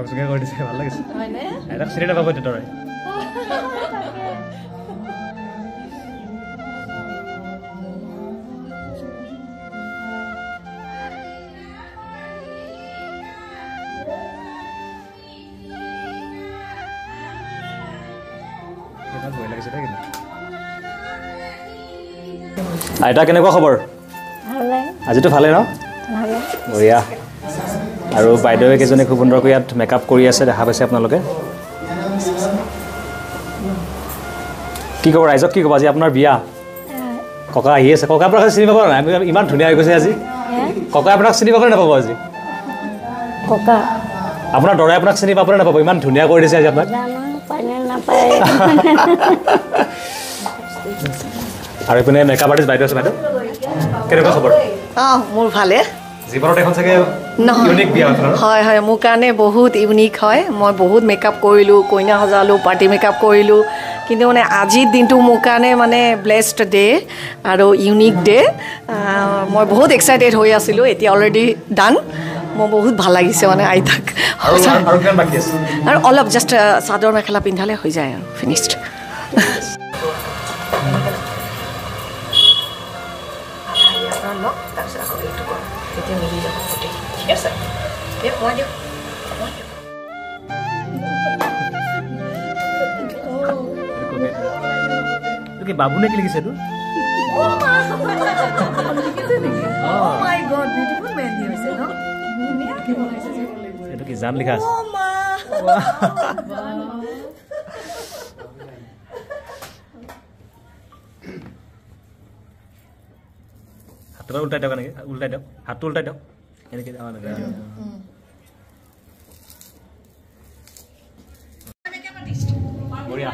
চকচকে কৰি দিছে ভাল লাগিছে হয়নে এটা চিৰি নাপাব তেতৰে আইতা কেনেকুৱা খবৰ ভালে আজিতো ভালে ন ভালে বঢ়িয়া আৰু বাইদেৱে কেইজনে খুব সুন্দৰকৈ ইয়াত মেকআপ কৰি আছে দেখা পাইছে আপোনালোকে কি ক'ব ৰাইজক কি ক'ব আজি আপোনাৰ বিয়া ককা আহি আছে ককা আপোনাক চিনি পাব নাই ইমান ধুনীয়া হৈ গৈছে আজি ককা আপোনাক চিনি পাব নাপাব আজি ককা আপোনাৰ দৰে আপোনাক চিনি পাব নাপাব ইমান ধুনীয়া কৰি দিছে আজি আপোনাক আৰু এইপিনে মেকআপ আৰ্টিষ্ট বাইদেউ আছে বাইদেউ কেনেকুৱা খবৰ মোৰ ভালে জীৱনত এখন চাগে ইউনিক বিয়া হয় হয় মোৰ কাৰণে বহুত ইউনিক হয় মই বহুত মেকআপ কৰিলোঁ কইনা সজালোঁ পাৰ্টি মেকআপ কৰিলোঁ কিন্তু মানে আজিৰ দিনটো মোৰ কাৰণে মানে ব্লেছড ডে আৰু ইউনিক ডে মই বহুত এক্সাইটেড হৈ আছিলোঁ এতিয়া অলৰেডি ডান মই বহুত ভাল লাগিছে মানে আইতাক আৰু অলপ জাষ্ট চাদৰ মেখেলা পিন্ধালে হৈ যায় আৰু ফিনিছড বাবু নে কি লিখিছে এইটো এইটো কি জান লিখা আছে হাতটো উল্টাই দিয়ক এনেকৈ উল্টাই দিয়ক হাতটো উল্টাই দিয়ক এনেকৈ বঢ়িয়া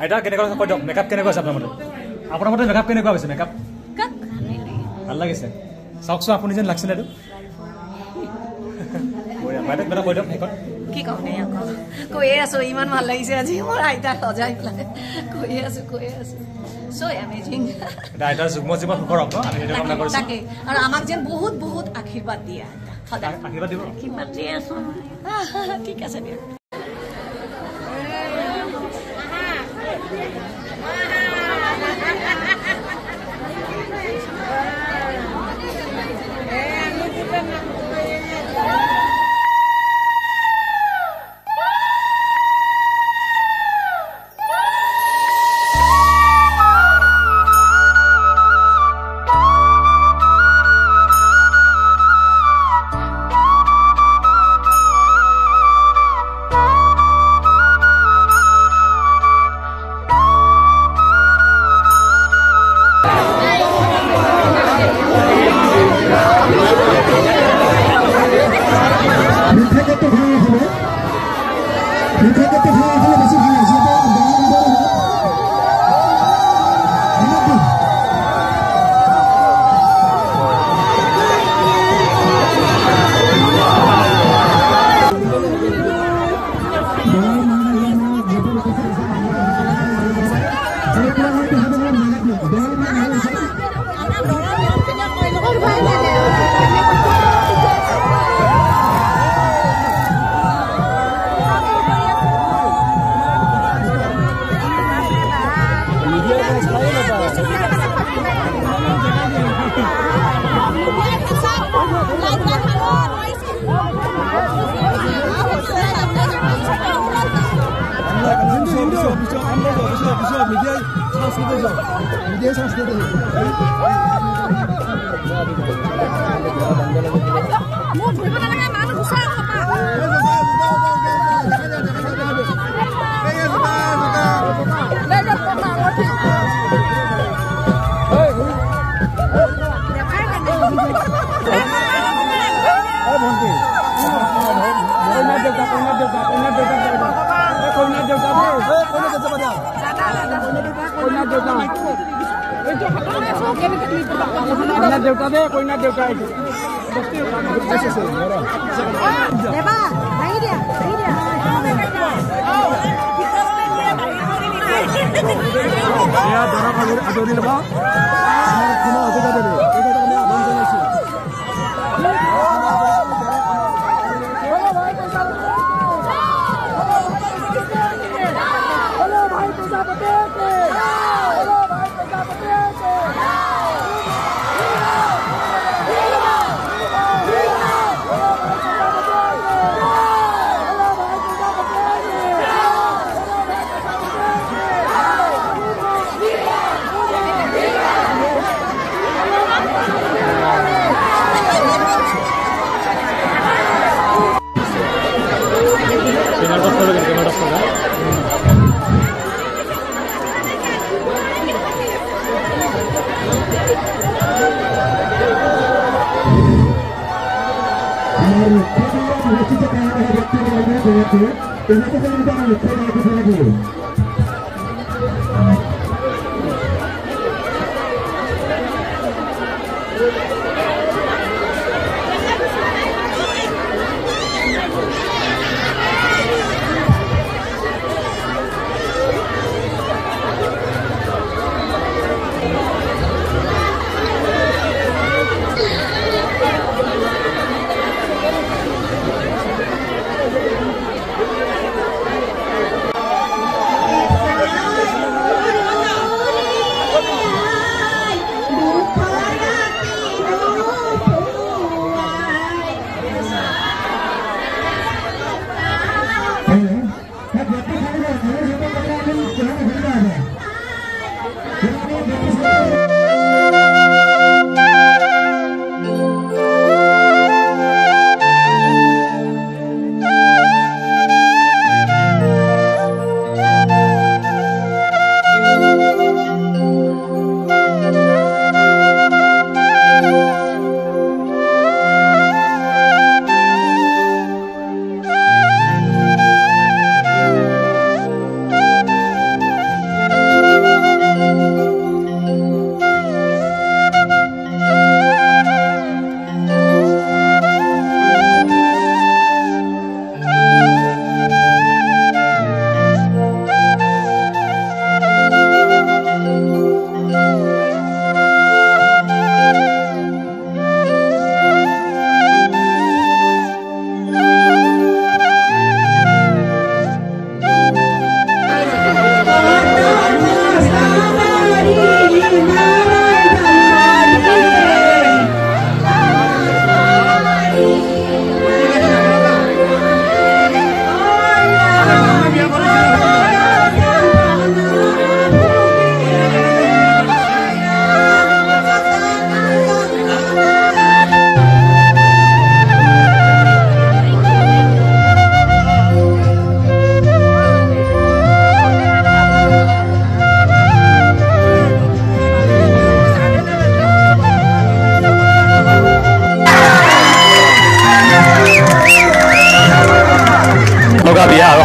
আইতা কেনেকুৱা কৈ দিয়ক মেকআপ কেনেকুৱা আছে আপোনাৰ মতে মেকআপ কেনেকুৱা হৈছে মেকআপ ভাল লাগিছে চাওকচোন আপুনি যেন লাগছে এইটো বঢ়িয়া বাইদেউ কিবা কৈ দিয়ক শেষত কি কওঁ কৈয়ে আছোঁ ইমান ভাল লাগিছে আজি মোৰ আইতাক সজাই পেলাই কৈয়ে আছোঁ so amazing আইতাৰ যুগ্ম জীৱন সুখৰ হওক আমি সেইটো কামনা কৰিছোঁ তাকে আৰু আমাক যেন বহুত বহুত আশীৰ্বাদ দিয়ে সদায় আশীৰ্বাদ দিব আশীৰ্বাদ দিয়ে আছোঁ ঠিক আছে দিয়া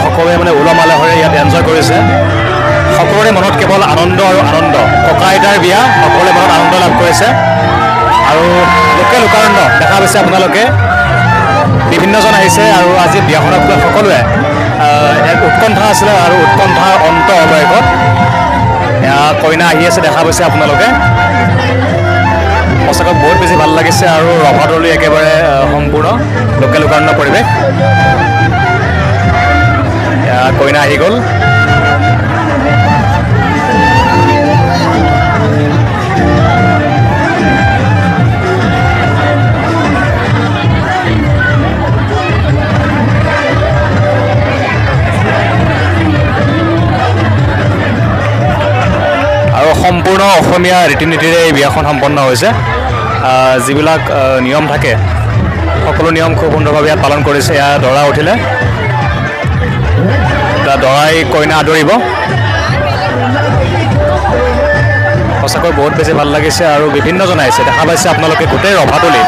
সকলোৱে মানে উলহ মালহেৰে ইয়াত এনজয় কৰিছে। সকলোৰে মনত কেৱল আনন্দ আৰু আনন্দ। ককা আইতাৰ বিয়া, সকলোৱে মনত আনন্দ লাভ কৰিছে। আৰু লোকে লোকাৰণ্য দেখা পাইছে আপোনালোকে, বিভিন্নজন আহিছে আৰু আজি বিয়াখনত সকলোৱে এক উৎকণ্ঠা আছিলে আৰু উৎকণ্ঠাৰ অন্ত অৱশেষত কইনা আহি আছে দেখা পাইছে আপোনালোকে। সঁচাকৈ বহুত বেছি ভাল লাগিছে আৰু ৰভাতলি একেবাৰে সম্পূৰ্ণ লোকে লোকাৰণ্য পৰিৱেশ। কইনা আহি গ'ল। আৰু সম্পূৰ্ণ অসমীয়া ৰীতি নীতিৰে এই বিয়াখন সম্পন্ন হৈছে। যিবিলাক নিয়ম থাকে সকলো নিয়ম খুব সুন্দৰভাৱে ইয়াত পালন কৰিছে। ইয়াত দৰা উঠিলে দৰাই কইনা আদৰিব। সঁচাকৈ বহুত বেছি ভাল লাগিছে আৰু বিভিন্নজন আহিছে দেখা পাইছে আপোনালোকে। গোটেই ৰভাতলি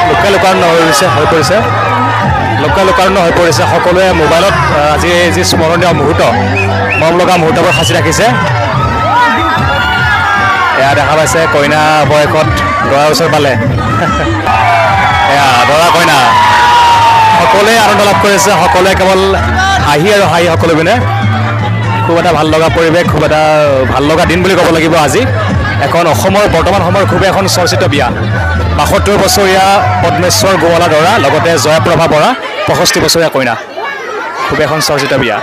লোকে লোকাৰণ্য হৈ পৰিছে। লোকে লোকাৰণ্য হৈ পৰিছে। সকলোৱে মোবাইলত আজি যি স্মৰণীয় মুহূৰ্ত, মৰম লগা মুহূৰ্তবোৰ সাঁচি ৰাখিছে। এয়া দেখা পাইছে কইনা বয়সত দৰাৰ ওচৰ পালে। এয়া দৰা কইনা সকলোৱে আনন্দ লাভ কৰিছে। সকলোৱে কেৱল হাঁহি আৰু হাঁহি সকলো পিনে। খুব এটা ভাল লগা পৰিৱেশ, খুব এটা ভাল লগা দিন বুলি ক'ব লাগিব আজি। এখন অসমৰ বৰ্তমান সময়ৰ খুব এখন চৰ্চিত বিয়া। ৭২ বছৰীয়া পদ্মেশ্বৰ গোৱালা দৰা, লগতে জয়প্ৰভা বৰা ৬৫ বছৰীয়া কইনা। খুব এখন চৰ্চিত বিয়া।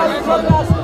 আছে